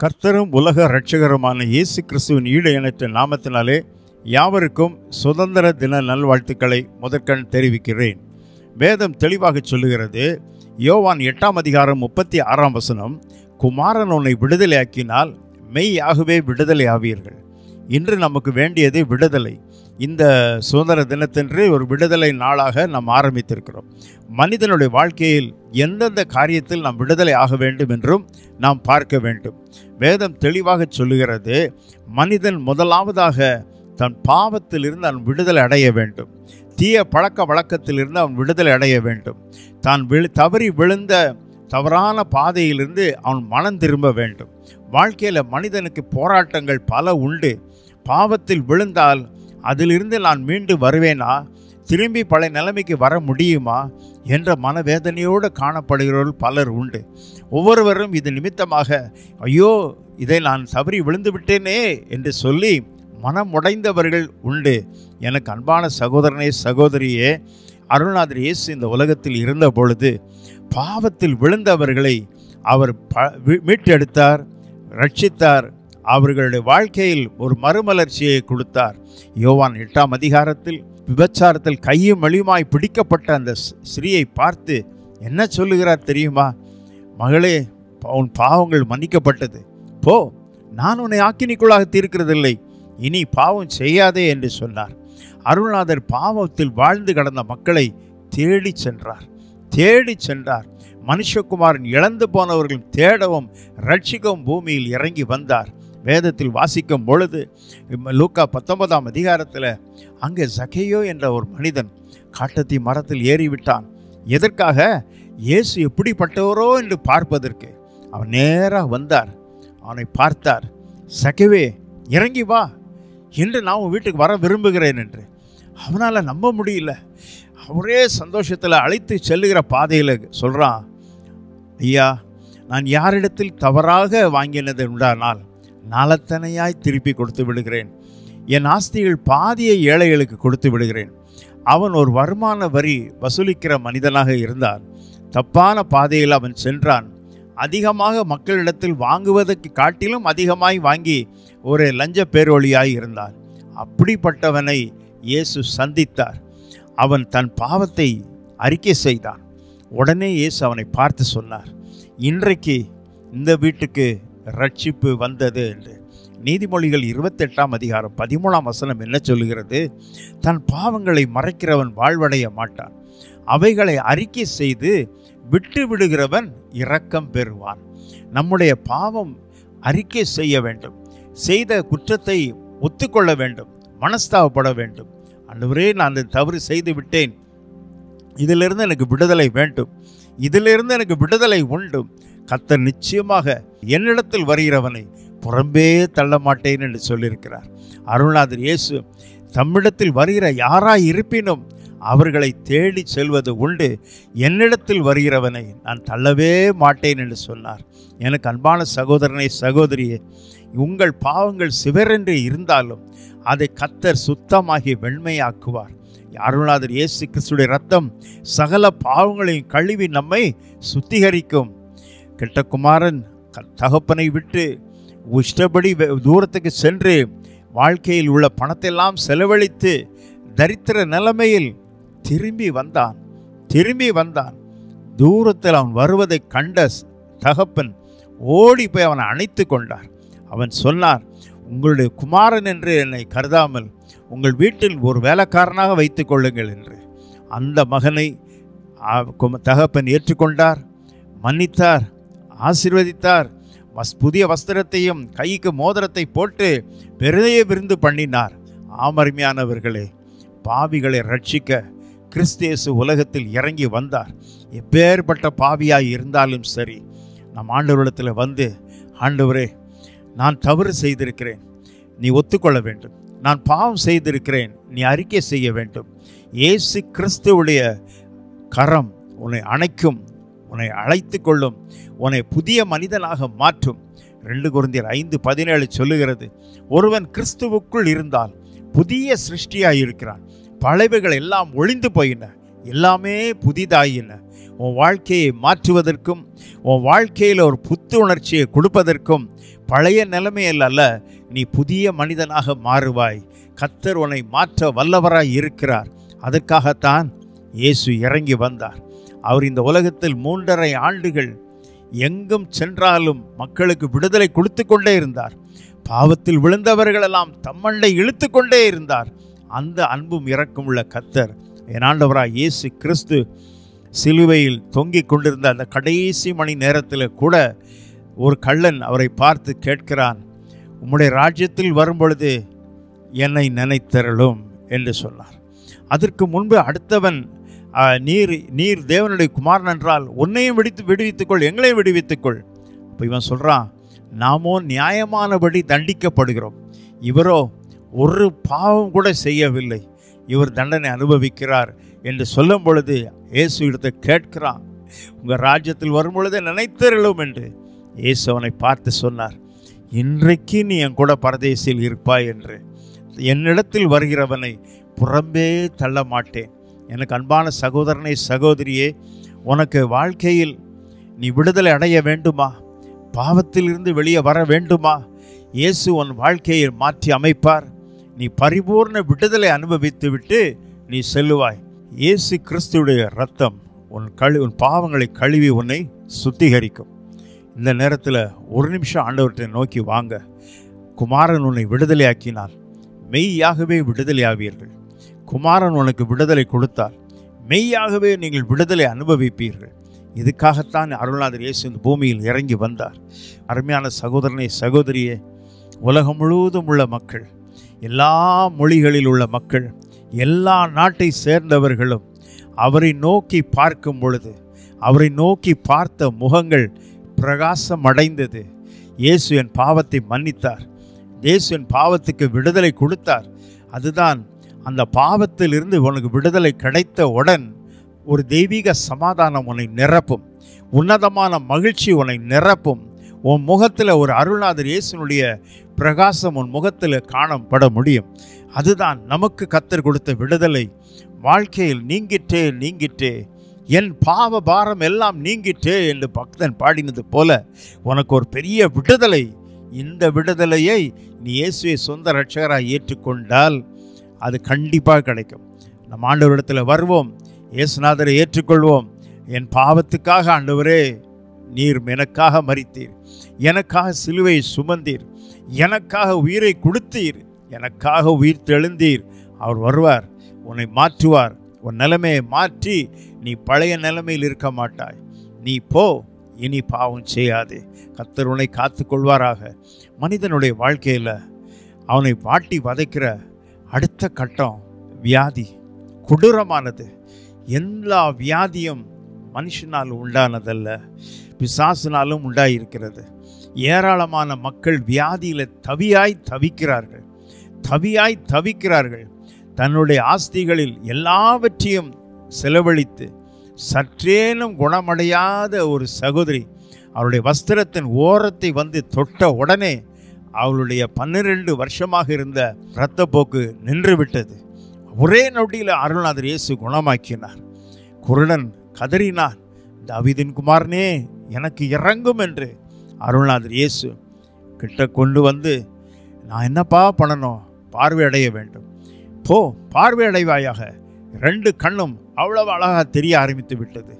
கர்த்தரும் உலக இரட்சகருமான இயேசு கிறிஸ்துவின் ஈடு இணைத்த நாமத்தினாலே யாவருக்கும் சுதந்திர தின நல்வாழ்த்துக்களை முதற்கண் தெரிவிக்கிறேன். வேதம் தெளிவாக சொல்லுகிறது. யோவான் 8:36 குமாரன் உன்னை விடுதலையாக்கினால் மெய்யாகவே விடுதலை ஆவீர்கள். இன்று நமக்கு வேண்டியது விடுதலை. இந்த சுதந்திர தினத்தன்று ஒரு விடுதலை நாளாக நாம் ஆரம்பித்திருக்கிறோம். மனிதனுடைய வாழ்க்கையில் எந்தெந்த காரியத்தில் நாம் விடுதலை ஆக வேண்டும் என்றும் நாம் பார்க்க வேண்டும். வேதம் தெளிவாக சொல்லுகிறது, மனிதன் முதலாவதாக தன் பாவத்திலிருந்து அவன் விடுதலை அடைய வேண்டும். தீய பழக்க வழக்கத்திலிருந்து அவன் விடுதலை அடைய வேண்டும். தான் தவறி விழுந்த தவறான பாதையிலிருந்து அவன் மனம் திரும்ப வேண்டும். வாழ்க்கையில் மனிதனுக்கு போராட்டங்கள் பல உண்டு. பாவத்தில் விழுந்தால் அதிலிருந்து நான் மீண்டு வருவேனா, திரும்பி பழைய நிலைமைக்கு வர முடியுமா என்ற மனவேதனையோடு காணப்படுகிறவர்கள் பலர் உண்டு. ஒவ்வொருவரும் இது நிமித்தமாக ஐயோ இதை நான் தவறி விழுந்து விட்டேனே என்று சொல்லி மனம் உடைந்தவர்கள் உண்டு. எனக்கு அன்பான சகோதரனே சகோதரியே, அருள்நாதர் இயேசு இந்த உலகத்தில் இருந்த பொழுது பாவத்தில் விழுந்தவர்களை அவர் மீட்டெடுத்தார், ரட்சித்தார். அவர்களுடைய வாழ்க்கையில் ஒரு மறுமலர்ச்சியை கொடுத்தார். யோவான் 8 விபச்சாரத்தில் கையும் வலியுமாய் பிடிக்கப்பட்ட அந்த ஸ்திரீயை பார்த்து என்ன சொல்லுகிறார் தெரியுமா? மகளே, உன் பாவங்கள் மன்னிக்கப்பட்டது, போ, நான் உன்னை ஆக்கினிக்குள்ளாக தீர்க்கிறதில்லை, இனி பாவம் செய்யாதே என்று சொன்னார். அருள்நாதர் பாவத்தில் வாழ்ந்து கடந்த மக்களை தேடி சென்றார். மனுஷகுமாரன் இழந்து போனவர்கள் தேடவும் ரட்சிக்கவும் பூமியில் இறங்கி வந்தார். வேதத்தில் வாசிக்கும் பொழுது லூக்கா 19 அங்கே சகேயு என்ற ஒரு மனிதன் காட்டத்தி மரத்தில் ஏறிவிட்டான். எதற்காக? இயேசு எப்படிப்பட்டவரோ என்று பார்ப்பதற்கு. அவன் நேராக வந்தார், அவனை பார்த்தார். சகேவே, இறங்கி வா, இன்று நான் வீட்டுக்கு வர விரும்புகிறேன் என்று. அவனால் நம்ப முடியல. அவரே சந்தோஷத்தில் அழைத்து செல்லுகிற பாதையில் சொல்கிறான், ஐயா, நான் யாரிடத்தில் தவறாக வாங்கினது உண்டானால் நாளத்தனையாய் திருப்பி கொடுத்து விடுகிறேன். என் ஆஸ்திகள் பாதியை ஏழைகளுக்கு கொடுத்து விடுகிறேன். அவன் ஒரு வருமான வரி வசூலிக்கிற மனிதனாக இருந்தான். தப்பான பாதையில் அவன் சென்றான். அதிகமாக மக்களிடத்தில் வாங்குவதற்கு காட்டிலும் அதிகமாய் வாங்கி ஒரு லஞ்ச பேரொழியாய் இருந்தான். அப்படிப்பட்டவனை இயேசு சந்தித்தார். அவன் தன் பாவத்தை அறிக்கை செய்தான். உடனே இயேசு அவனை பார்த்து சொன்னார், இன்றைக்கு இந்த வீட்டுக்கு ரட்சிப்பு வந்தது என்று. நீதிமொழிகள் 28:13 என்ன சொல்லுகிறது? தன் பாவங்களை மறைக்கிறவன் வாழ்வடைய மாட்டான், அவைகளை அறிக்கை செய்து விட்டு விடுகிறவன் இரக்கம் பெறுவான். நம்முடைய பாவம் அறிக்கை செய்ய வேண்டும். செய்த குற்றத்தை ஒத்துக்கொள்ள வேண்டும், மனஸ்தாபப்பட வேண்டும். ஆண்டவரே, நான் அந்த தவறு செய்து விட்டேன், இதிலிருந்து எனக்கு விடுதலை வேண்டும், இதிலிருந்து எனக்கு விடுதலை உண்டு. கர்த்தர் நிச்சயமாக என்னிடத்தில் வருகிறவனை புறம்பே தள்ள மாட்டேன் என்று சொல்லியிருக்கிறார். அருள்நாதர் இயேசு தம்மிடத்தில் வருகிற யாராய் இருப்பினும் அவர்களை தேடி செல்வது உண்டு. என்னிடத்தில் வருகிறவனை நான் தள்ளவே மாட்டேன் என்று சொன்னார். எனக்கு அன்பான சகோதரனை சகோதரியே, உங்கள் பாவங்கள் சிவரென்று இருந்தாலும் அதை கர்த்தர் சுத்தமாகி வெண்மையாக்குவார். அருள்நாதர் இயேசு கிறிஸ்துடைய ரத்தம் சகல பாவங்களையும் கழுவி நம்மை சுத்திகரிக்கும். கெட்ட குமாரன் தகப்பனை விட்டு இஷ்டப்படி தூரத்துக்கு சென்று வாழ்க்கையில் உள்ள பணத்தையெல்லாம் செலவழித்து தரித்திர நிலைமையில் திரும்பி வந்தான். தூரத்தில் அவன் வருவதை கண்ட தகப்பன் ஓடி போய் அவனை அணைத்து கொண்டார். அவன் சொன்னார், உங்களுடைய குமாரன் என்று என்னை கருதாமல் உங்கள் வீட்டில் ஒரு வேலைக்காரனாக வைத்துக் கொள்ளுங்கள் என்று. அந்த மகனை தகப்பன் ஏற்றுக்கொண்டார், மன்னித்தார், ஆசீர்வதித்தார். புதிய வஸ்திரத்தையும் கைக்கு மோதிரத்தை போட்டு பெரிய விருந்து பண்ணினார். ஆமருமையானவர்களே, பாவிகளை ரட்சிக்க கிறிஸ்து இயேசு உலகத்தில் இறங்கி வந்தார். எப்பேற்பட்ட பாவியாய் இருந்தாலும் சரி, நம் ஆண்டவரிடத்தில் வந்து, ஆண்டவரே, நான் தவறு செய்திருக்கிறேன், நீ ஒத்துக்கொள்ள வேண்டும். நான் பாவம் செய்திருக்கிறேன், நீ அறிக்கை செய்ய வேண்டும். இயேசு கிறிஸ்துவுடைய கரம் உன்னை அணைக்கும், உன்னை அழைத்து கொள்ளும், உன்னை புதிய மனிதனாக மாற்றும். 2 கொரிந்தியர் 5:17 சொல்லுகிறது, ஒருவன் கிறிஸ்துவுக்குள் இருந்தால் புதிய சிருஷ்டியாய் இருக்கிறான், பழைவைகள் எல்லாம் ஒழிந்து போயின, எல்லாமே புதிதாயின. உன் வாழ்க்கையை மாற்றுவதற்கும் உன் வாழ்க்கையில் ஒரு புத்துணர்ச்சியை கொடுப்பதற்கும் பழைய நிலைமையில் அல்ல, நீ புதிய மனிதனாக மாறுவாய். கர்த்தர் உன்னை மாற்ற வல்லவராய் இருக்கிறார். அதற்காகத்தான் இயேசு இறங்கி வந்தார். அவர் இந்த உலகத்தில் 3.5 ஆண்டுகள் எங்கும் சென்றாலும் மக்களுக்கு விடுதலை கொடுத்து கொண்டே இருந்தார். பாவத்தில் விழுந்தவர்களெல்லாம் தம்மண்டை இழுத்து கொண்டே இருந்தார். அந்த அன்பும் இரக்கம் உள்ள கர்த்தர் என் ஆண்டவராய் இயேசு கிறிஸ்து சிலுவையில் தொங்கிக் கொண்டிருந்த அந்த கடைசி மணி நேரத்தில் கூட ஒரு கள்ளன் அவரை பார்த்து கேட்கிறான், உம்முடைய ராஜ்யத்தில் வரும்பொழுது என்னை நினைத்தருளும் என்று சொன்னார். அதற்கு முன்பு அடுத்தவன், நீர் தேவனுடைய குமாரன் என்றால் உன்னையும் விடுவித்துக்கொள், எங்களையும் விடுவித்துக்கொள். அப்போ இவன் சொல்கிறான், நாமோ நியாயமானபடி தண்டிக்கப்படுகிறோம், இவரோ ஒரு பாவம் கூட செய்யவில்லை, இவர் தண்டனை அனுபவிக்கிறார் என்று சொல்லும் பொழுது இயேசு இடத்தை கேட்கிறான், உங்கள் ராஜ்யத்தில் வரும் பொழுது நினைத்தருளும் என்று. இயேசு அவனை பார்த்து சொன்னார், இன்றைக்கு நீ என் கூட பரதேசில் இருப்பாய் என்று. என்னிடத்தில் வருகிறவனை புறம்பே தள்ள மாட்டேன். எனக்கு அன்பான சகோதரனை சகோதரியே, உனக்கு வாழ்க்கையில் நீ விடுதலை அடைய வேண்டுமா? பாவத்திலிருந்து வெளியே வர வேண்டுமா? இயேசு உன் வாழ்க்கையை மாற்றி அமைப்பார். நீ பரிபூர்ண விடுதலை அனுபவித்து விட்டு நீ செல்லுவாய். இயேசு கிறிஸ்துடைய இரத்தம் உன் பாவங்களை கழுவி உன்னை சுத்திகரிக்கும். இந்த நேரத்தில் ஒரு நிமிஷம் ஆண்டவர்கிட்ட நோக்கி வாங்க. குமாரன் உன்னை விடுதலையாக்கினால் மெய்யாகவே விடுதலையாவீர்கள். குமாரன் உனக்கு விடுதலை கொடுத்தால் மெய்யாகவே நீங்கள் விடுதலை அனுபவிப்பீர்கள். இதுக்காகத்தான் அருள்நாதர் இயேசு இந்த பூமியில் இறங்கி வந்தார். அருமையான சகோதரனை சகோதரியே, உலகம் முழுவதும் உள்ள மக்கள், எல்லா மொழிகளில் உள்ள மக்கள், எல்லா நாட்டை சேர்ந்தவர்களும் அவரை நோக்கி பார்க்கும் பொழுது அவரை நோக்கி பார்த்த முகங்கள் பிரகாசம் அடைந்தது. இயேசு என் பாவத்தை மன்னித்தார், இயேசு என் பாவத்துக்கு விடுதலை கொடுத்தார். அதுதான் அந்த பாவத்தில் இருந்து உனக்கு விடுதலை கிடைத்தவுடன் ஒரு தெய்வீக சமாதானம் உன்னை நிரப்பும், உன்னதமான மகிழ்ச்சி உன்னை நிரப்பும். உன் முகத்தில் ஒரு அருள்நாதர் இயேசுனுடைய பிரகாசம் உன் முகத்தில் காணப்பட முடியும். அதுதான் நமக்கு கர்த்தர் கொடுத்த விடுதலை. வாழ்க்கையில் நீங்கிட்டே என் பாவ பாரம் எல்லாம் நீங்கிட்டே என்று பக்தன் பாடினது போல உனக்கு ஒரு பெரிய விடுதலை. இந்த விடுதலையை நீ இயேசுவை சொந்த இரட்சகராக ஏற்றுக்கொண்டால் அது கண்டிப்பாக கிடைக்கும். நம் ஆண்டவரிடத்தில் வருவோம், இயேசுநாதரை ஏற்றுக்கொள்வோம். என் பாவத்துக்காக ஆண்டவரே நீர் எனக்காக மரித்தீர், எனக்காக சிலுவையை சுமந்தீர், எனக்காக உயிரை கொடுத்தீர், எனக்காக உயிர் தெழுந்தீர். அவர் வருவார், உன்னை மாற்றுவார். உன் நிலைமையை மாற்றி நீ பழைய நிலைமையில் இருக்க மாட்டாய். நீ போ, இனி பாவம் செய்யாதே. கர்த்தர் உன்னை காத்து கொள்வாராக. மனிதனுடைய வாழ்க்கையில் அவனை வாட்டி வதைக்கிற அடுத்த கட்டம் வியாதி, கொடூரமானது. எல்லா வியாதியும் மனுஷனால் உண்டானதல்ல, பிசாசினாலும் உண்டாயிருக்கிறது. ஏராளமான மக்கள் வியாதியில் தவியாய் தவிக்கிறார்கள். தன்னுடைய ஆஸ்திகளில் எல்லாவற்றையும் செலவழித்து சற்றேனும் குணமடையாத ஒரு சகோதரி அவருடைய வஸ்திரத்தின் ஓரத்தை வந்து தொட்ட உடனே அவளுடைய 12 வருஷமாக இருந்த இரத்தப்போக்கு நின்று விட்டது. ஒரே நொடியில் அருள்நாதர் இயேசு குணமாக்கினார். குருடன் கதறினான், தாவீதின் குமாரனே எனக்கு இறங்கும் என்று. அருள்நாதர் இயேசு கிட்ட கொண்டு வந்து, நான் என்னப்பா பண்ணணும்? பார்வையடைய வேண்டும், போ பார்வையடைவாயாக. 2 கண்ணும் அவ்வளவு அழகாக தெரிய ஆரம்பித்து விட்டது.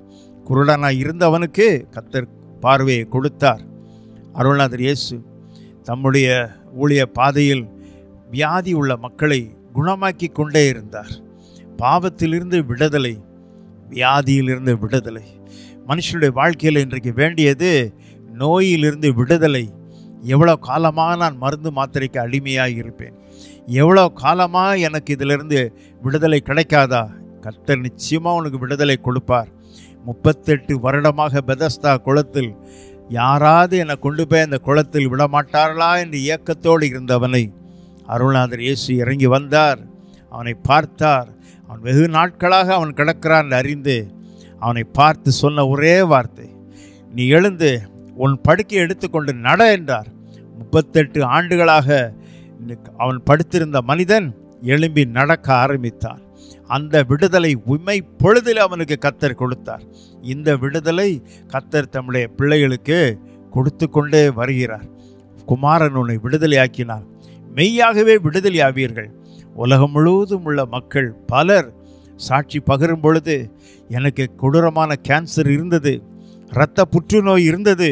குருடனாய் இருந்தவனுக்கு கர்த்தர் பார்வையை கொடுத்தார். அருள்நாதர் இயேசு தம்முடைய ஊழிய பாதையில் வியாதி உள்ள மக்களை குணமாக்கி கொண்டே இருந்தார். பாவத்திலிருந்து விடுதலை, வியாதியிலிருந்து விடுதலை. மனுஷனுடைய வாழ்க்கையில் இன்றைக்கு வேண்டியது நோயிலிருந்து விடுதலை. எவ்வளோ காலமாக நான் மருந்து மாத்திரைக்கு அடிமையாக இருப்பேன்? எவ்வளோ காலமாக எனக்கு இதிலிருந்து விடுதலை கிடைக்காதா? கர்த்தர் நிச்சயமாக உனக்கு விடுதலை கொடுப்பார். 38 வருடமாக பெதஸ்தா குளத்தில் யாராவது என்னை கொண்டு போய் அந்த குளத்தில் விடமாட்டார்களா என்று ஏக்கத்தோடு இருந்தவனை அருள்நாதர் இயேசு இறங்கி வந்தார். அவனை பார்த்தார். அவன் வெகு நாட்களாக அவன் கிடக்கிறான் அறிந்து அவனை பார்த்து சொன்ன ஒரே வார்த்தை, நீ எழுந்து உன் படுக்கையை எடுத்துக்கொண்டு நட என்றார். 38 ஆண்டுகளாக அவன் படுத்திருந்த மனிதன் எழும்பி நடக்க ஆரம்பித்தான். அந்த விடுதலை உண்மை பொழுதில் அவனுக்கு கர்த்தர் கொடுத்தார். இந்த விடுதலை கர்த்தர் தம்முடைய பிள்ளைகளுக்கு கொடுத்து கொண்டே வருகிறார். குமாரன் உன்னை விடுதலையாக்கினார், மெய்யாகவே விடுதலையாவீர்கள். உலகம் முழுவதும் உள்ள மக்கள் பலர் சாட்சி பகிரும் பொழுது, எனக்கு கொடூரமான கேன்சர் இருந்தது, இரத்த புற்றுநோய் இருந்தது,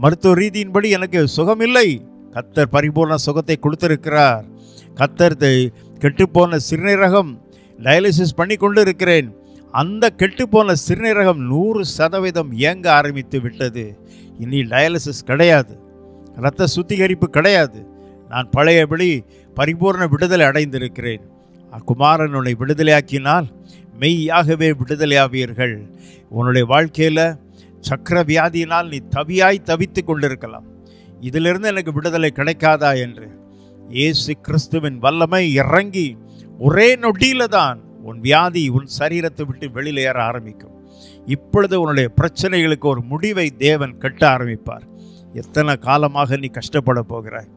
மருத்துவ ரீதியின்படி எனக்கு சுகமில்லை, கர்த்தர் பரிபூர்ண சுகத்தை கொடுத்திருக்கிறார். கர்த்தர் கெட்டுப்போன சிறுநீரகம் டயாலிசிஸ் பண்ணி கொண்டு இருக்கிறேன், அந்த கெட்டுப்போன சிறுநீரகம் 100% இயங்க ஆரம்பித்து விட்டது, இனி டயாலிசிஸ் கிடையாது, இரத்த சுத்திகரிப்பு கிடையாது, நான் பழையபடி பரிபூர்ண விடுதலை அடைந்திருக்கிறேன். குமாரன் உன்னை விடுதலையாக்கினால் மெய்யாகவே விடுதலையாவீர்கள். உன்னுடைய வாழ்க்கையில் சக்கர வியாதியினால் நீ தவித்து கொண்டிருக்கலாம், இதிலிருந்து எனக்கு விடுதலை கிடைக்காதா என்று இயேசு கிறிஸ்துவின் வல்லமை இறங்கி ஒரே நொடியில தான் உன் வியாதி உன் சரீரத்தை விட்டு வெளியில் ஏற ஆரம்பிக்கும். இப்பொழுது உன்னுடைய பிரச்சனைகளுக்கு ஒரு முடிவை தேவன் கட்ட ஆரம்பிப்பார். எத்தனை காலமாக நீ கஷ்டப்பட போகிறாய்,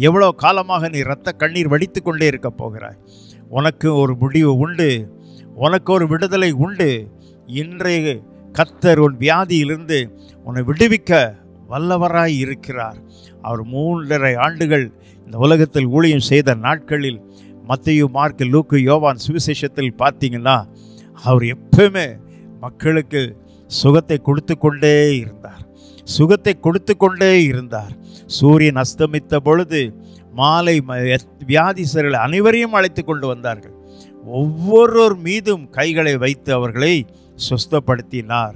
எவ்வளோ காலமாக நீ இரத்த கண்ணீர் வடித்து கொண்டே இருக்க போகிறாய். உனக்கு ஒரு முடிவு உண்டு, உனக்கு ஒரு விடுதலை உண்டு. இன்றைய கர்த்தர் உன் வியாதியிலிருந்து உன்னை விடுவிக்க வல்லவராய் இருக்கிறார். அவர் 3.5 ஆண்டுகள் இந்த உலகத்தில் ஊழியம் செய்த நாட்களில் மத்தேயு, மார்க்கு, லூக்கு, யோவான் சுவிசேஷத்தில் பார்த்தீங்கன்னா அவர் எப்பவுமே மக்களுக்கு சுகத்தை கொடுத்து கொண்டே இருந்தார், சுகத்தை கொடுத்து கொண்டே இருந்தார். சூரியன் அஸ்தமித்த பொழுது மாலை வியாதிசர்கள் அனைவரையும் அழைத்து கொண்டு வந்தார்கள். ஒவ்வொருவர் மீதும் கைகளை வைத்து அவர்களை சுஸ்தப்படுத்தினார்.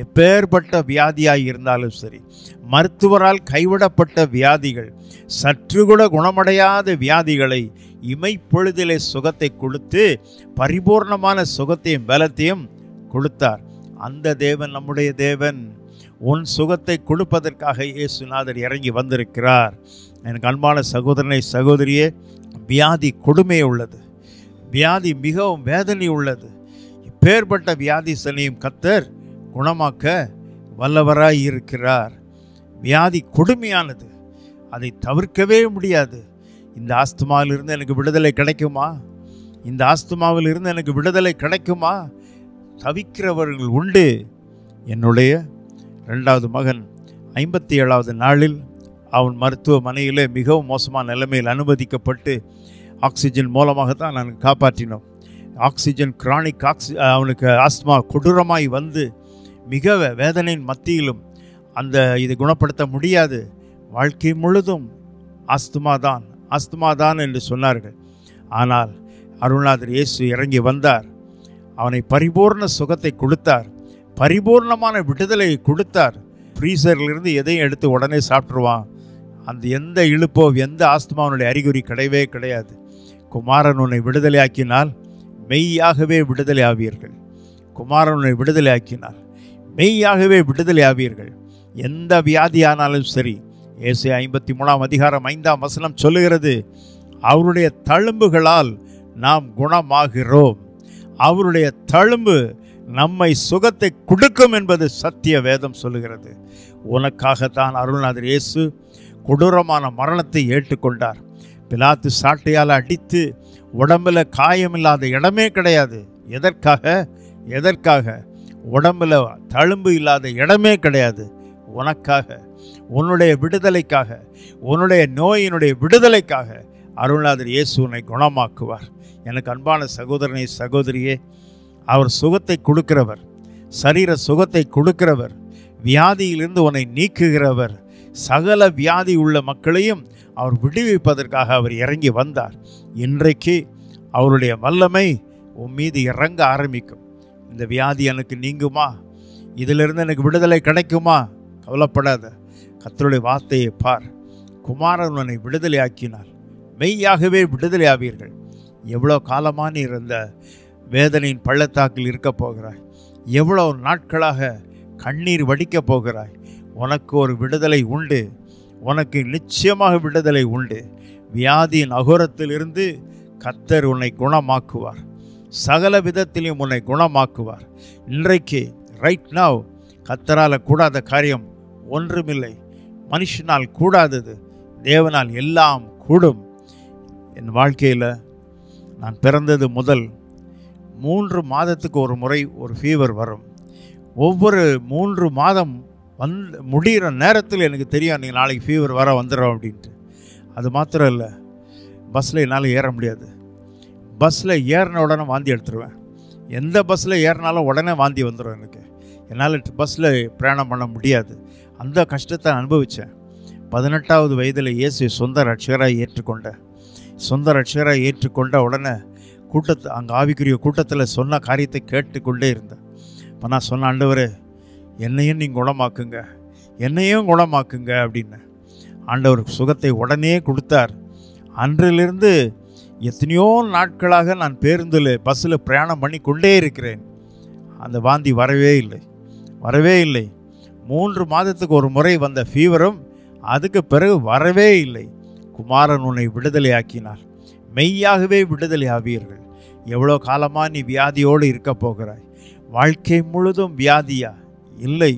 எப்பேற்பட்ட வியாதியாய் இருந்தாலும் சரி, மருத்துவரால் கைவிடப்பட்ட வியாதிகள், சற்று கூட குணமடையாத வியாதிகளை இமைப்பொழுதிலே சுகத்தை கொடுத்து பரிபூர்ணமான சுகத்தையும் பலத்தையும் கொடுத்தார். அந்த தேவன் நம்முடைய தேவன். உன் சுகத்தை கொடுப்பதற்காக இயேசுநாதர் இறங்கி வந்திருக்கிறார். எனக்கு அன்பான சகோதரனை, சகோதரியே, வியாதி கொடுமை உள்ளது, வியாதி மிகவும் வேதனை உள்ளது. இப்பேற்பட்ட வியாதிசனையும் கர்த்தர் குணமாக்க வல்லவராய் இருக்கிறார். வியாதி கொடுமையானது, அதை தவிர்க்கவே முடியாது. இந்த ஆஸ்துமாவிலிருந்து எனக்கு விடுதலை கிடைக்குமா, இந்த ஆஸ்துமாவிலிருந்து எனக்கு விடுதலை கிடைக்குமா? தவிக்கிறவர்கள் உண்டு. என்னுடைய 2வது மகன் 57வது நாளில் அவன் மருத்துவமனையிலே மிகவும் மோசமான நிலைமையில் அனுமதிக்கப்பட்டு ஆக்சிஜன் மூலமாக தான் நான் காப்பாற்றினோம். ஆக்சிஜன் கிரானிக் அவனுக்கு ஆஸ்துமா கொடூரமாய் வந்து மிக வேதனையின் மத்தியிலும் இது குணப்படுத்த முடியாது, வாழ்க்கை முழுதும் ஆஸ்துமா தான் என்று சொன்னார்கள். ஆனால் அருள்நாதர் இயேசு இறங்கி வந்தார், அவனை பரிபூர்ண சுகத்தை கொடுத்தார், பரிபூர்ணமான விடுதலையை கொடுத்தார். ஃப்ரீசரிலிருந்து எதையும் எடுத்து உடனே சாப்பிட்ருவான், அந்த எந்த இழுப்போ எந்த ஆஸ்துமாவனுடைய அறிகுறி கிடையவே கிடையாது. குமாரன் உன்னை விடுதலையாக்கினால் மெய்யாகவே விடுதலை ஆவீர்கள். குமாரன் உன்னை விடுதலையாக்கினால் மெய்யாகவே விடுதலை ஆவீர்கள். எந்த வியாதியானாலும் சரி, ஏசாயா 53ஆம் அதிகாரம் 5ஆம் வசனம் சொல்லுகிறது, அவருடைய தழும்புகளால் நாம் குணமாகிறோம். அவருடைய தழும்பு நம்மை சுகத்தை கொடுக்கும் என்பது சத்திய வேதம் சொல்லுகிறது. உனக்காகத்தான் அருள்நாதர் இயேசு கொடூரமான மரணத்தை ஏற்றுக்கொண்டார். பிலாத்து சாட்டையால் அடித்து உடம்புல காயமில்லாத இடமே கிடையாது. எதற்காக உடம்புல தழும்பு இல்லாத இடமே கிடையாது. உனக்காக, உன்னுடைய விடுதலைக்காக, உன்னுடைய நோயினுடைய விடுதலைக்காக அருள்நாதர் இயேசு உன்னை குணமாக்குவார். எனக்கு அன்பான சகோதரனை, சகோதரியே, அவர் சுகத்தை கொடுக்கிறவர், சரீர சுகத்தை கொடுக்கிறவர், வியாதியிலிருந்து உன்னை நீக்குகிறவர். சகல வியாதி உள்ள மக்களையும் அவர் விடுவிப்பதற்காக அவர் இறங்கி வந்தார். இன்றைக்கு அவருடைய வல்லமை உன் மீது இறங்க ஆரம்பிக்கும். இந்த வியாதி எனக்கு நீங்குமா, இதிலிருந்து எனக்கு விடுதலை கிடைக்குமா? கவலைப்படாத, கர்த்தருடைய வார்த்தையை பார். குமாரன் உன்னை விடுதலை ஆக்கினால் மெய்யாகவே விடுதலை ஆவீர்கள். எவ்வளோ காலமான இருந்த வேதனையின் பள்ளத்தாக்கில் இருக்க போகிறாய், எவ்வளோ நாட்களாக கண்ணீர் வடிக்கப் போகிறாய். உனக்கு ஒரு விடுதலை உண்டு, உனக்கு நிச்சயமாக விடுதலை உண்டு. வியாதியின் அகோரத்திலிருந்து கர்த்தர் உன்னை குணமாக்குவார், சகல விதத்திலையும் உன்னை குணமாக்குவார். இன்றைக்கு ரைட் நவ் கர்த்தரால் கூடாத காரியம் ஒன்றுமில்லை. மனுஷனால் கூடாதது தேவனால் எல்லாம் கூடும். என் வாழ்க்கையில் நான் பிறந்தது முதல் 3 மாதத்துக்கு ஒரு முறை ஒரு ஃபீவர் வரும். ஒவ்வொரு 3 மாதம் முடிகிற நேரத்தில் எனக்கு தெரியும் நீங்கள் நாளைக்கு ஃபீவர் வர வந்துடும் அப்படின்ட்டு. அது மாத்திரம் இல்லை, பஸ்ஸில் என்னால் ஏற முடியாது. பஸ்ஸில் ஏறின உடனே வாந்தி எடுத்துருவேன். எந்த பஸ்ஸில் ஏறினாலும் உடனே வாந்தி வந்துடும் எனக்கு. என்னால் பஸ்ஸில் பிரயாணம் பண்ண முடியாது. அந்த கஷ்டத்தை அனுபவித்தேன். 18வது வயதில் இயேசு சொந்த ரட்சகராக ஏற்றுக்கொண்டேன். சொந்த ரட்சகராக ஏற்றுக்கொண்ட உடனே அங்கே ஆவிக்குரிய கூட்டத்தில் சொன்ன காரியத்தை கேட்டுக்கொண்டே இருந்தேன். இப்போ நான் சொன்ன, ஆண்டவரே என்னையும் நீங்கள் குணமாக்குங்க, என்னையும் குணமாக்குங்க அப்படின்னு. ஆண்டவர் சுகத்தை உடனே கொடுத்தார். அன்றிலிருந்து எத்தனையோ நாட்களாக நான் பஸ்ஸில் பிரயாணம் பண்ணி கொண்டே இருக்கிறேன். அந்த வாந்தி வரவே இல்லை. 3 மாதத்துக்கு ஒரு முறை வந்த ஃபீவரும் அதுக்கு பிறகு வரவே இல்லை. குமாரன் உன்னை விடுதலையாக்கினார், மெய்யாகவே விடுதலை ஆவீர்கள். எவ்வளோ காலமாக நீ வியாதியோடு இருக்க போகிறாய்? வாழ்க்கை முழுதும் வியாதியா? இல்லை.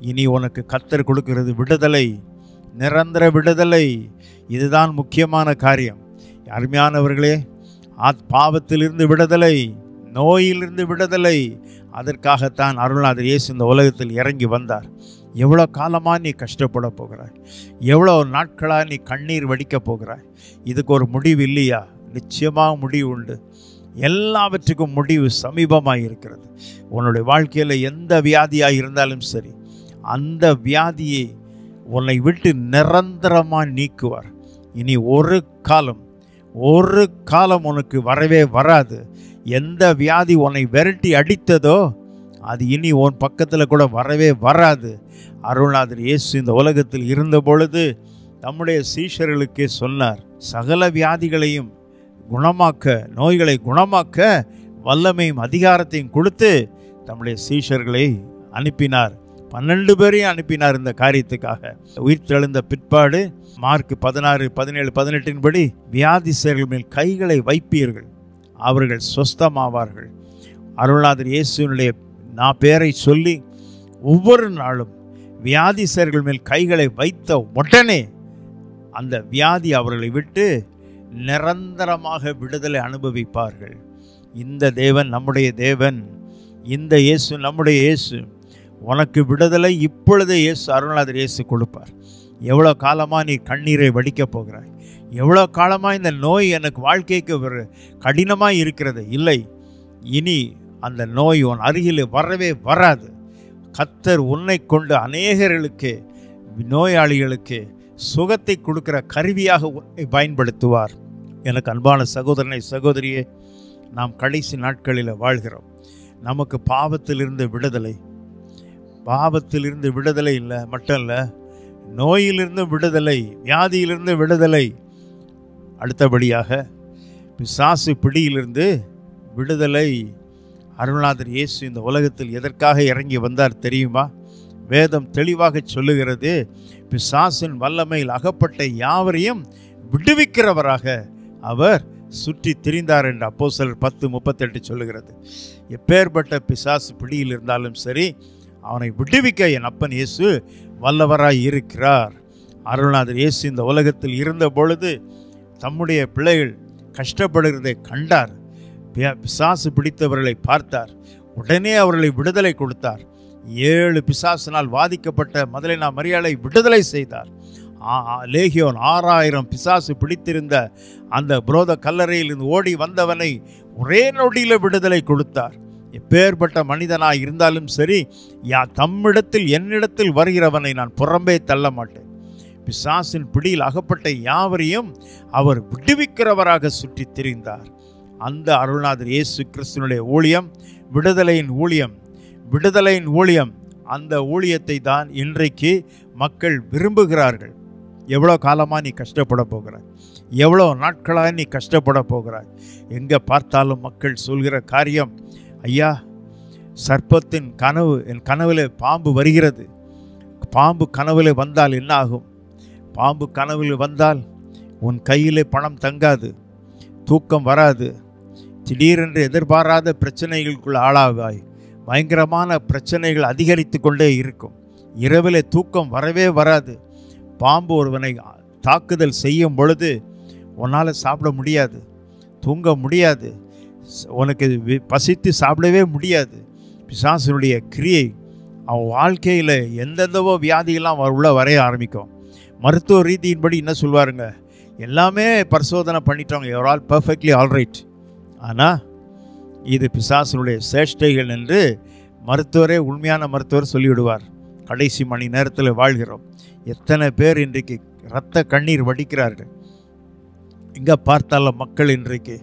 இனி உனக்கு கர்த்தர் கொடுக்கிறது விடுதலை, நிரந்தர விடுதலை. இதுதான் முக்கியமான காரியம். அருமையானவர்களே, பாவத்திலிருந்து விடுதலை, நோயிலிருந்து விடுதலை. அதற்காகத்தான் அருள்நாதர் இயேசு இந்த உலகத்தில் இறங்கி வந்தார். எவ்வளோ காலமாக நீ கஷ்டப்பட போகிறாய்? எவ்வளோ நாட்களாக நீ கண்ணீர் வடிக்கப் போகிறாய்? இதுக்கு ஒரு முடிவு இல்லையா? நிச்சயமாக முடிவு உண்டு. எல்லாவற்றுக்கும் முடிவு சமீபமாக இருக்கிறது. உன்னுடைய வாழ்க்கையில் எந்த வியாதியாக இருந்தாலும் சரி, அந்த வியாதியை உன்னை விட்டு நிரந்தரமாக நீக்குவார். இனி ஒரு காலம் உனக்கு வரவே வராது. எந்த வியாதி உன்னை விரட்டி அடித்ததோ அது இனி உன் பக்கத்தில் கூட வரவே வராது. அருள்நாதர் இயேசு இந்த உலகத்தில் இருந்த பொழுது நம்முடைய சீஷர்களுக்கே சொன்னார், சகல வியாதிகளையும் குணமாக்க, நோய்களை குணமாக்க வல்லமையும் அதிகாரத்தையும் கொடுத்து நம்முடைய சீஷர்களை அனுப்பினார். 12 பேரையும் அனுப்பினார் இந்த காரியத்துக்காக. உயிர்த்தெழுந்த பிற்பாடு மார்க் 16, 17, 18 படி வியாதிசர்கள் மேல் கைகளை வைப்பீர்கள், அவர்கள் சொஸ்தமாவார்கள். அருள்நாதர் இயேசுனுடைய பேரை சொல்லி ஒவ்வொரு நாளும் வியாதிசர்கள் மேல் கைகளை வைத்த உடனே அந்த வியாதி அவர்களை விட்டு நிரந்தரமாக விடுதலை அனுபவிப்பார்கள். இந்த தேவன் நம்முடைய தேவன், இந்த இயேசு நம்முடைய இயேசு. உனக்கு விடுதலை இப்பொழுதே இயேசு, அருள்நாதர் இயேசு கொடுப்பார். எவ்வளோ காலமாக நீ கண்ணீரை வடிக்கப் போகிறாய்? எவ்வளோ காலமாக இந்த நோய் எனக்கு வாழ்க்கைக்கு ஒரு கடினமாக இருக்கிறது? இல்லை, இனி அந்த நோய் உன் அருகில் வரவே வராது. கர்த்தர் உன்னை கொண்டு அநேகர்களுக்கு, நோயாளிகளுக்கு சுகத்தை கொடுக்கிற கருவியாக உன்னை பயன்படுத்துவார். எனக்கு அன்பான சகோதரனை, சகோதரியே, நாம் கடைசி நாட்களில் வாழ்கிறோம். நமக்கு பாவத்திலிருந்து விடுதலை இல்லை மட்டும் இல்லை, நோயிலிருந்து விடுதலை, வியாதியிலிருந்து விடுதலை. அடுத்தபடியாக பிசாசு பிடியிலிருந்து விடுதலை. அருள்நாதர் இயேசு இந்த உலகத்தில் எதற்காக இறங்கி வந்தார் தெரியுமா? வேதம் தெளிவாக சொல்லுகிறது, பிசாசின் வல்லமையில் அகப்பட்ட யாவரையும் விடுவிக்கிறவராக அவர் சுற்றி திரிந்தார் என்று அப்போஸ்தலர் 10:38 சொல்லுகிறது. எப்பேற்பட்ட பிசாசு பிடியில் இருந்தாலும் சரி, அவனை விடுவிக்க என் அப்பன் இயேசு வல்லவராய் இருக்கிறார். அருள்நாதர் இயேசு இந்த உலகத்தில் இருந்த பொழுது தம்முடைய பிள்ளைகள் கஷ்டப்படுகிறதை கண்டார். பிசாசு பிடித்தவர்களை பார்த்தார். உடனே அவர்களை விடுதலை கொடுத்தார். 7 பிசாசினால் வாதிக்கப்பட்ட மதலேனா மரியாளை விடுதலை செய்தார். லேகியோன் 6000 பிசாசு பிடித்திருந்த அந்த புரோத கல்லறையில் ஓடி வந்தவனை ஒரே நொடியில் விடுதலை கொடுத்தார். எப்பேற்பட்ட மனிதனாய் இருந்தாலும் சரி, தம்மிடத்தில் என்னிடத்தில் வருகிறவனை நான் புறம்பே தள்ள மாட்டேன். பிசாசின் பிடியில் அகப்பட்ட யாவரையும் அவர் விடுவிக்கிறவராக சுற்றி திரிந்தார். அந்த அருள்நாதர் இயேசு கிறிஸ்துவினுடைய ஊழியம் விடுதலையின் ஊழியம். அந்த ஊழியத்தை தான் இன்றைக்கு மக்கள் விரும்புகிறார்கள். எவ்வளோ காலமாக நீ கஷ்டப்பட போகிறாய்? எவ்வளோ நாட்களாக நீ கஷ்டப்பட போகிறாய்? எங்கே பார்த்தாலும் மக்கள் சொல்கிற காரியம், ஐயா, சர்ப்பத்தின் கனவு, என் கனவில் பாம்பு வருகிறது. பாம்பு கனவில் வந்தால் என்ன ஆகும்? பாம்பு கனவில் வந்தால் உன் கையிலே பணம் தங்காது, தூக்கம் வராது, திடீரென்று எதிர்பாராத பிரச்சனைகளுக்குள் ஆளாவாய். பயங்கரமான பிரச்சனைகள் அதிகரித்து கொண்டே இருக்கும். இரவில் தூக்கம் வரவே வராது. பாம்பு ஒருவனை தாக்குதல் செய்யும் பொழுது உன்னால் சாப்பிட முடியாது, தூங்க முடியாது. உனக்கு பசித்து சாப்பிடவே முடியாது. பிசாசினுடைய கிரியை அவன் வாழ்க்கையில் எந்தெந்தவோ வியாதிகள்லாம் உள்ள வரைய ஆரம்பிக்கும். மருத்துவ ரீதியின்படி என்ன சொல்வாருங்க, எல்லாமே பரிசோதனை பண்ணிட்டோங்க, யூஆர் ஆல் பர்ஃபெக்ட்லி ஆல்ரைட். ஆனால் இது பிசாசினுடைய சேஷ்டைகள் என்று மருத்துவரே, உண்மையான மருத்துவர் சொல்லிவிடுவார். கடைசி மணி நேரத்தில் வாழ்கிறோம். எத்தனை பேர் இன்றைக்கு இரத்த கண்ணீர் வடிக்கிறார்கள். எங்கே பார்த்தாலும் மக்கள் இன்றைக்கு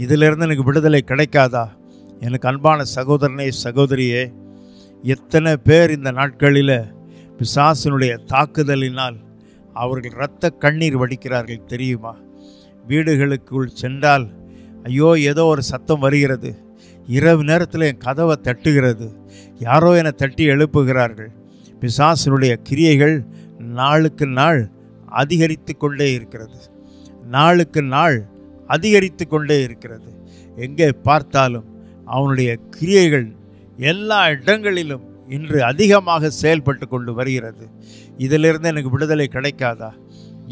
இதிலிருந்து எனக்கு விடுதலை கிடைக்காதா? எனக்கு அன்பான சகோதரனே சகோதரியே, எத்தனை பேர் இந்த நாட்களில் பிசாசினுடைய தாக்குதலினால் அவர்கள் இரத்த கண்ணீர் வடிக்கிறார்கள் தெரியுமா? வீடுகளுக்குள் சென்றால் ஐயோ ஏதோ ஒரு சத்தம் வருகிறது, இரவு நேரத்தில் என் கதவை தட்டுகிறது, யாரோ என்னை தட்டி எழுப்புகிறார்கள். பிசாசினுடைய கிரியைகள் நாளுக்கு நாள் அதிகரித்து கொண்டே இருக்கிறது. நாளுக்கு நாள் அதிகரித்து கொண்டே இருக்கிறது. எங்கே பார்த்தாலும் அவனுடைய கிரியைகள் எல்லா இடங்களிலும் இன்று அதிகமாக செயல்பட்டு கொண்டு வருகிறது. இதிலிருந்து எனக்கு விடுதலை கிடைக்காதா?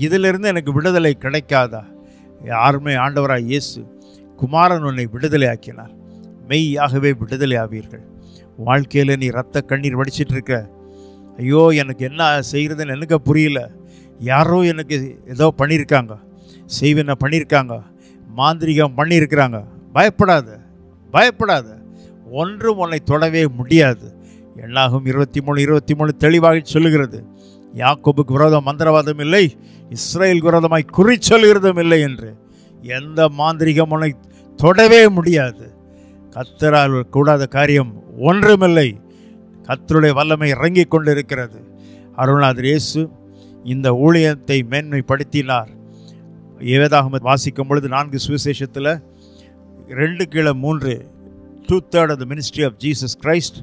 இதிலிருந்து எனக்கு விடுதலை கிடைக்காதா? யாருமே ஆண்டவராய் இயேசு குமாரன் உன்னை விடுதலை ஆக்கினார். மெய்யாகவே விடுதலை ஆவீர்கள். வாழ்க்கையில் நீ இரத்த கண்ணீர் வடிச்சிட்டு இருக்க, ஐயோ எனக்கு என்ன செய்கிறதுன்னு எனக்கு புரியல, யாரோ எனக்கு ஏதோ பண்ணியிருக்காங்க, செய்வன பண்ணியிருக்காங்க, மாந்திரிகம் பண்ணியிருக்கிறாங்க. பயப்படாத, பயப்படாத, ஒன்றும் உன்னை தொடவே முடியாது. என்னாகும் 23:23 தெளிவாக சொல்லுகிறது, யாக்கோபுக்கு விரோதம் மந்திரவாதம் இல்லை, இஸ்ரேல் விரோதமாய் குறி சொல்கிறதும் இல்லை என்று. எந்த மாந்திரிகம் உன்னை தொடவே முடியாது. கர்த்தரால் கூடாத காரியம் ஒன்றுமில்லை. கர்த்தருடைய வல்லமை இறங்கி கொண்டிருக்கிறது. அருள்நாதர் இயேசு இந்த ஊழியத்தை மேன்மைப்படுத்தினார். வேதாகமத்தை வாசிக்கும் பொழுது 4 சுவிசேஷத்தில் 2:3 2/3 of the ministry of Jesus Christ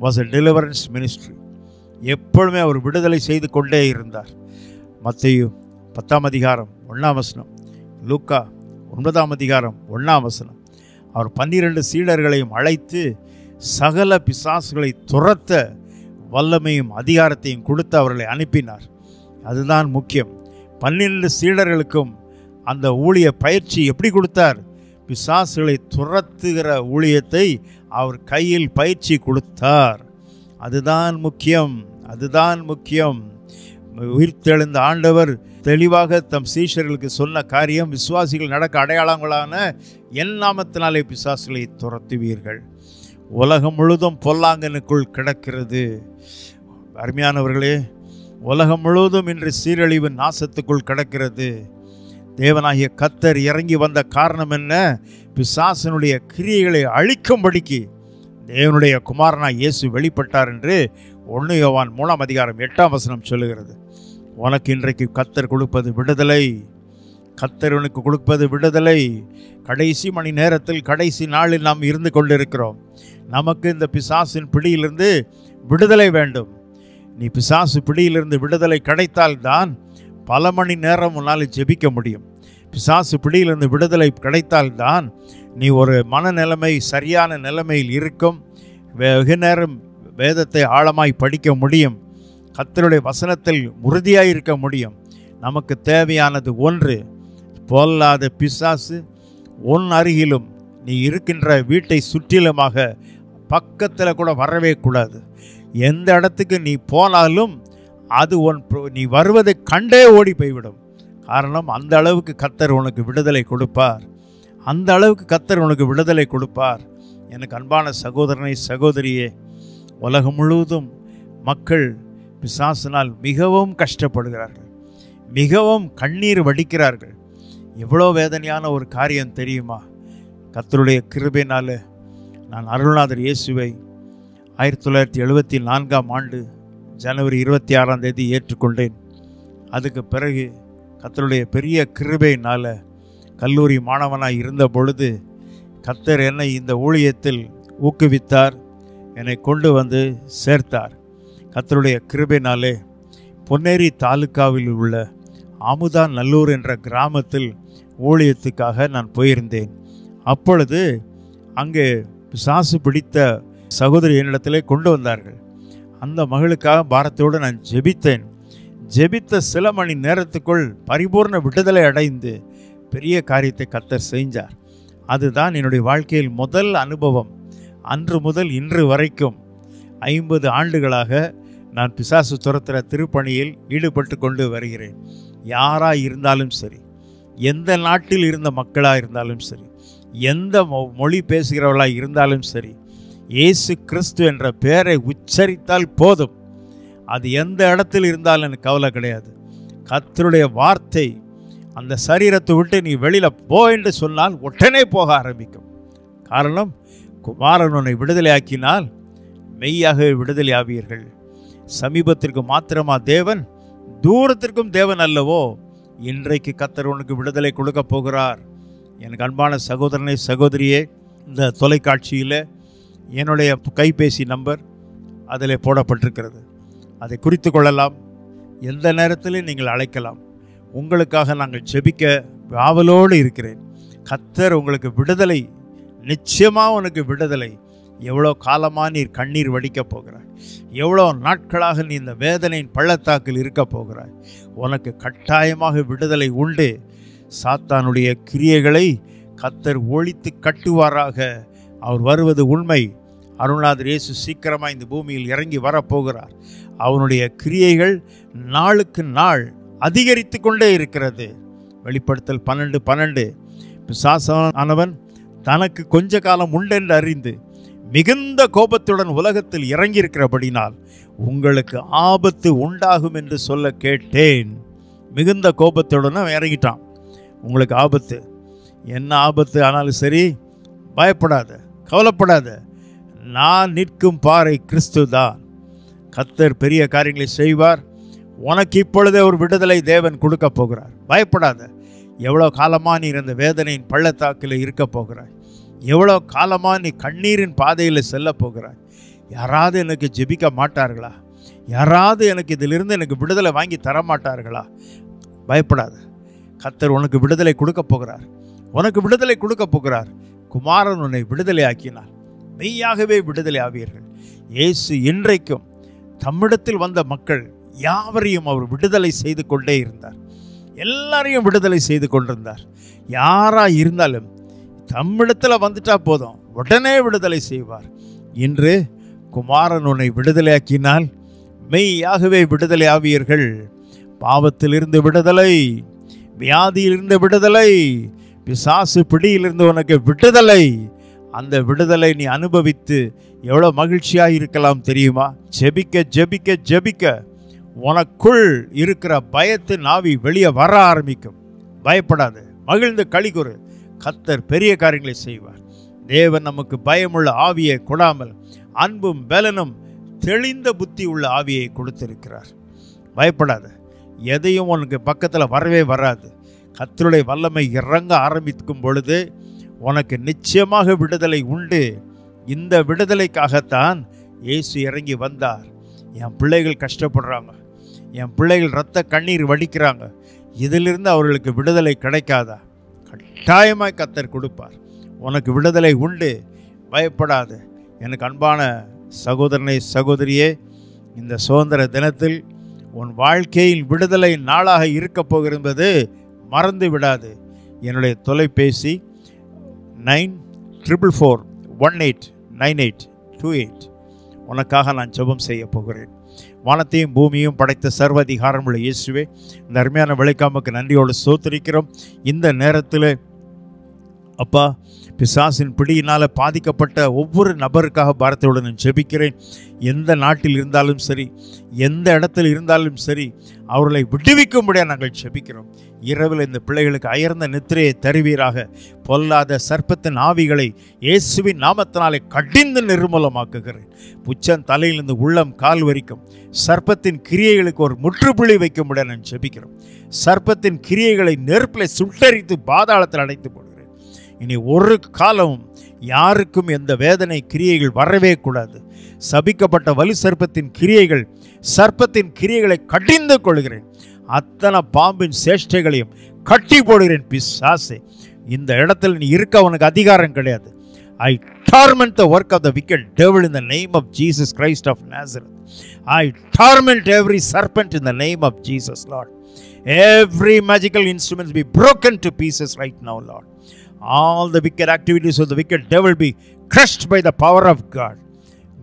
was a deliverance ministry. எப்பொழுதுமே அவர் விடுதலை செய்து கொண்டே இருந்தார். மத்தேயு 10ஆம் அதிகாரம் 1ஆம் வசனம், லூக்கா 9ஆம் அதிகாரம் 1ஆம் வசனம். அவர் 12 சீடர்களையும் அழைத்து சகல பிசாசுகளை துரத்த வல்லமையும் அதிகாரத்தையும் கொடுத்து அவர்களை அனுப்பினார். அதுதான் முக்கியம். 12 சீடர்களுக்கும் அந்த ஊழிய பயிற்சி எப்படி கொடுத்தார்? பிசாசுகளை துரத்துகிற ஊழியத்தை அவர் கையில் பயிற்சி கொடுத்தார். அதுதான் முக்கியம், அதுதான் முக்கியம். உயிர்த்தெழுந்த ஆண்டவர் தெளிவாக தம் சீஷர்களுக்கு சொன்ன காரியம், விசுவாசிகள் நடக்க அடையாளங்களான என் நாமத்தினாலே பிசாசுகளை துரத்துவீர்கள். உலகம் முழுதும் பொல்லாங்கனுக்குள் கிடக்கிறது. அருமையானவர்களே, உலகம் முழுவதும் இன்று சீரழிவு நாசத்துக்குள் கிடக்கிறது. தேவனாகிய கர்த்தர் இறங்கி வந்த காரணம் என்ன? பிசாசனுடைய கிரியைகளை அழிக்கும்படிக்கு தேவனுடைய குமாரனாய் இயேசு வெளிப்பட்டார் என்று 1 யோவான் 3ஆம் அதிகாரம் 8ஆம் வசனம் சொல்லுகிறது. உனக்கு இன்றைக்கு கர்த்தர் கொடுப்பது விடுதலை. கர்த்தர் உனக்கு கொடுப்பது விடுதலை. கடைசி மணி நேரத்தில், கடைசி நாளில் நாம் இருந்து கொண்டிருக்கிறோம். நமக்கு இந்த பிசாசின் பிடியிலிருந்து விடுதலை வேண்டும். நீ பிசாசு பிடியிலிருந்து விடுதலை கிடைத்தால்தான் பல மணி நேரம் உன்னால் ஜெபிக்க முடியும். பிசாசு பிடியிலிருந்து விடுதலை கிடைத்தால்தான் நீ ஒரு மனநிலைமை சரியான நிலைமையில் இருக்கும். வெகு நேரம் வேதத்தை ஆழமாய் படிக்க முடியும். கர்த்தருடைய வசனத்தில் உறுதியாய் இருக்க முடியும். நமக்கு தேவையானது ஒன்று, பொல்லாத பிசாசு உன் அருகிலும் நீ இருக்கின்ற வீட்டை சுற்றிலுமாக பக்கத்தில் கூட வரவே கூடாது. எந்த இடத்துக்கு நீ போனாலும் அது நீ வருவதை கண்டே ஓடி போய்விடும். காரணம், அந்த அளவுக்கு கர்த்தர் உனக்கு விடுதலை கொடுப்பார். அந்த அளவுக்கு கர்த்தர் உனக்கு விடுதலை கொடுப்பார். எனக்கு அன்பான சகோதரனை சகோதரியே, உலகம் முழுவதும் மக்கள் பிசாசினால் மிகவும் கஷ்டப்படுகிறார்கள், மிகவும் கண்ணீர் வடிக்கிறார்கள். எவ்வளோ வேதனையான ஒரு காரியம் தெரியுமா? கர்த்தருடைய கிருபையினால நான் அருள்நாதர் இயேசுவை 1974ஆம் ஆண்டு ஜனவரி 26ஆம் தேதி ஏற்றுக்கொண்டேன். அதுக்கு பிறகு கர்த்தருடைய பெரிய கிருபையினால் கல்லூரி மாணவனாய் இருந்த பொழுது கர்த்தர் என்னை இந்த ஊழியத்தில் ஊக்குவித்தார், என்னை கொண்டு வந்து சேர்த்தார். கர்த்தருடைய கிருபையினாலே பொன்னேரி தாலுக்காவில் உள்ள அமுதா நல்லூர் என்ற கிராமத்தில் ஊழியத்துக்காக நான் போயிருந்தேன். அப்பொழுது அங்கே பிசாசு பிடித்த சகோதரி என்னிடத்திலே கொண்டு வந்தார்கள். அந்த மகளுக்காக பாரத்தோடு நான் ஜெபித்தேன். ஜெபித்த சில மணி நேரத்துக்குள் பரிபூர்ண விடுதலை அடைந்து பெரிய காரியத்தை கர்த்தர் செஞ்சார். அதுதான் என்னுடைய வாழ்க்கையில் முதல் அனுபவம். அன்று முதல் இன்று வரைக்கும் 50 ஆண்டுகளாக நான் பிசாசு துரத்துகிற திருப்பணியில் ஈடுபட்டு கொண்டு வருகிறேன். யாராக இருந்தாலும் சரி, எந்த நாட்டில் இருந்த மக்களாக இருந்தாலும் சரி, எந்த மொழி பேசுகிறவர்களாக இருந்தாலும் சரி, இயேசு கிறிஸ்து என்ற பெயரை உச்சரித்தால் போதும். அது எந்த இடத்தில் இருந்தாலும் எனக்கு கவலை கிடையாது. கர்த்தருடைய வார்த்தை அந்த சரீரத்தை விட்டு நீ வெளியில் போ என்று சொன்னால் உடனே போக ஆரம்பிக்கும். காரணம், குமாரன் உன்னை விடுதலையாக்கினால் மெய்யாகவே விடுதலை ஆவீர்கள். சமீபத்திற்கு மாத்திரமா தேவன், தூரத்திற்கும் தேவன் அல்லவோ. இன்றைக்கு கர்த்தர் உனக்கு விடுதலை கொடுக்க போகிறார். எனக்கு அன்பான சகோதரனை சகோதரியே, இந்த தொலைக்காட்சியில் என்னுடைய கைபேசி நம்பர் அதில் போடப்பட்டிருக்கிறது. அதை குறித்து கொள்ளலாம். எந்த நேரத்திலும் நீங்கள் அழைக்கலாம். உங்களுக்காக நாங்கள் ஜெபிக்க ஆவலோடு இருக்கிறேன். கர்த்தர் உங்களுக்கு விடுதலை, நிச்சயமாக உனக்கு விடுதலை. எவ்வளோ காலமாக நீர் கண்ணீர் வடிக்கப் போகிறாய், எவ்வளோ நாட்களாக நீ இந்த வேதனையின் பள்ளத்தாக்கில் இருக்க போகிறாய். உனக்கு கட்டாயமாக விடுதலை உண்டு. சாத்தானுடைய கிரியைகளை கர்த்தர் ஒழித்து கட்டுவாராக. அவர் வருவது உண்மை. அருள்நாதர் இயேசு சீக்கிரமாக இந்த பூமியில் இறங்கி வரப்போகிறார். அவனுடைய கிரியைகள் நாளுக்கு நாள் அதிகரித்து கொண்டே இருக்கிறது. வெளிப்படுத்தல் 12:12 பிசாசானவன் தனக்கு கொஞ்ச காலம் உண்டென்று அறிந்து மிகுந்த கோபத்துடன் உலகத்தில் இறங்கியிருக்கிறபடினால் உங்களுக்கு ஆபத்து உண்டாகும் என்று சொல்ல கேட்டேன். மிகுந்த கோபத்துடன் இறங்கிட்டான். உங்களுக்கு ஆபத்து, என்ன ஆபத்து ஆனாலும் சரி, பயப்படாத, கவலைப்படாத. நான் நிற்கும் பாறை கிறிஸ்து தான். கர்த்தர் பெரிய காரியங்களை செய்வார். உனக்கு இப்பொழுதே ஒரு விடுதலை தேவன் கொடுக்க போகிறார். பயப்படாத. எவ்வளோ காலமாக நீ இந்த வேதனையின் பள்ளத்தாக்கில் இருக்க போகிறாய், எவ்வளோ காலமாக நீ கண்ணீரின் பாதையில் செல்ல போகிறாய். யாராவது எனக்கு ஜெபிக்க மாட்டார்களா? யாராவது எனக்கு இதிலிருந்து எனக்கு விடுதலை வாங்கி தர மாட்டார்களா? பயப்படாத. கர்த்தர் உனக்கு விடுதலை கொடுக்க போகிறார். உனக்கு விடுதலை கொடுக்க போகிறார். குமாரன் உன்னை விடுதலை ஆக்கினார். மெய்யாகவே விடுதலை ஆவீர்கள். இயேசு இன்றைக்கும் தம்மிடத்தில் வந்த மக்கள் யாவரையும் அவர் விடுதலை செய்து கொண்டே இருந்தார். எல்லாரையும் விடுதலை செய்து கொண்டிருந்தார். யாரா இருந்தாலும் தம்மிடத்தில் வந்துட்டா போதும், உடனே விடுதலை செய்வார். இன்று குமாரன் உன்னை விடுதலையாக்கினால் மெய்யாகவே விடுதலை ஆவீர்கள். பாவத்திலிருந்து விடுதலை, வியாதியிலிருந்து விடுதலை, பிசாசு பிடியிலிருந்து உனக்கு விடுதலை. அந்த விடுதலை நீ அனுபவித்து எவ்வளோ மகிழ்ச்சியாக இருக்கலாம் தெரியுமா? ஜெபிக்க ஜெபிக்க ஜெபிக்க உனக்குள் இருக்கிற பயத்தின் ஆவி வெளியே வர ஆரம்பிக்கும். பயப்படாது, மகிழ்ந்து களிகூறு. கர்த்தர் பெரிய காரியங்களை செய்வார். தேவன் நமக்கு பயமுள்ள ஆவியை கொடாமல் அன்பும் பலனும் தெளிந்த புத்தி உள்ள ஆவியை கொடுத்திருக்கிறார். பயப்படாத. எதையும் உனக்கு பக்கத்தில் வரவே வராது. கர்த்தருடைய வல்லமை இறங்க ஆரம்பிக்கும் பொழுது உனக்கு நிச்சயமாக விடுதலை உண்டு. இந்த விடுதலைக்காகத்தான் இயேசு இறங்கி வந்தார். என் பிள்ளைகள் கஷ்டப்படுறாங்க, என் பிள்ளைகள் இரத்த கண்ணீர் வடிக்கிறாங்க, இதிலிருந்து அவர்களுக்கு விடுதலை கிடைக்காதா? கட்டாயமாய் கர்த்தர் கொடுப்பார். உனக்கு விடுதலை உண்டு. பயப்படாத. எனக்கு அன்பான சகோதரனை சகோதரியே, இந்த சுதந்திர தினத்தில் உன் வாழ்க்கையில் விடுதலை நாளாக இருக்க போகிறது மறந்து விடாது. என்னுடைய தொலைபேசி 9444189828. உனக்காக நான் ஜெபம் செய்ய போகிறேன். வானத்தையும் பூமியும் படைத்த சர்வதிகாரமுள்ள இயேசுவே, இந்த அருமையான விளைக்காமக்கு நன்றியோடு ஸ்தோத்திரிக்கிறோம். இந்த நேரத்தில் அப்பா, பிசாசின் பிடியினால் பாதிக்கப்பட்ட ஒவ்வொரு நபருக்காக பாரத்தோடு நான் ஜெபிக்கிறேன். எந்த நாட்டில் இருந்தாலும் சரி, எந்த இடத்தில் இருந்தாலும் சரி, அவர்களை விடுவிக்கும்படியாக நாங்கள் ஜெபிக்கிறோம். இரவில் இந்த பிள்ளைகளுக்கு அயர்ந்த நித்திரையை தருவீராக. பொல்லாத சர்ப்பத்தின் ஆவிகளை இயேசுவின் நாமத்தினாலே கடிந்து நிர்மூலமாக்குகிறேன். உச்சன் தலையிலிருந்து உள்ளம் கால் வரைக்கும் சர்ப்பத்தின் கிரியைகளுக்கு ஒரு முற்றுப்புள்ளி வைக்கும்படியாக நான் ஜெபிக்கிறோம். சர்ப்பத்தின் கிரியைகளை நெருப்பில் சுட்டரித்து பாதாளத்தில் அடைத்து போடுகிறேன். இனி ஒரு காலமும் யாருக்கும் எந்த வேதனை கிரியைகள் வரவே கூடாது. சபிக்கப்பட்ட வலு சர்ப்பத்தின் கிரியைகள், சர்ப்பத்தின் கிரியைகளை கடிந்து கொள்கிறேன். அத்தனை பாம்பின் சேஷ்டைகளையும் கட்டி போடுகிறேன். பிசாசே, இந்த இடத்துல நீ இருக்க உனக்கு அதிகாரம் கிடையாது. I torment the work of the wicked devil in the name of Jesus Christ of Nazareth. I torment every serpent in the name of Jesus, Lord. Every magical instrument be broken to pieces right now, Lord. All the wicked activities of the wicked devil be crushed by the power of God.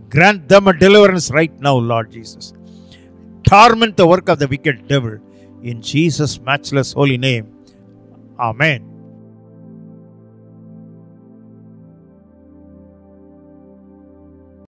Grant them a deliverance right now, Lord Jesus. Torment the work of the wicked devil. In Jesus' matchless holy name. Amen.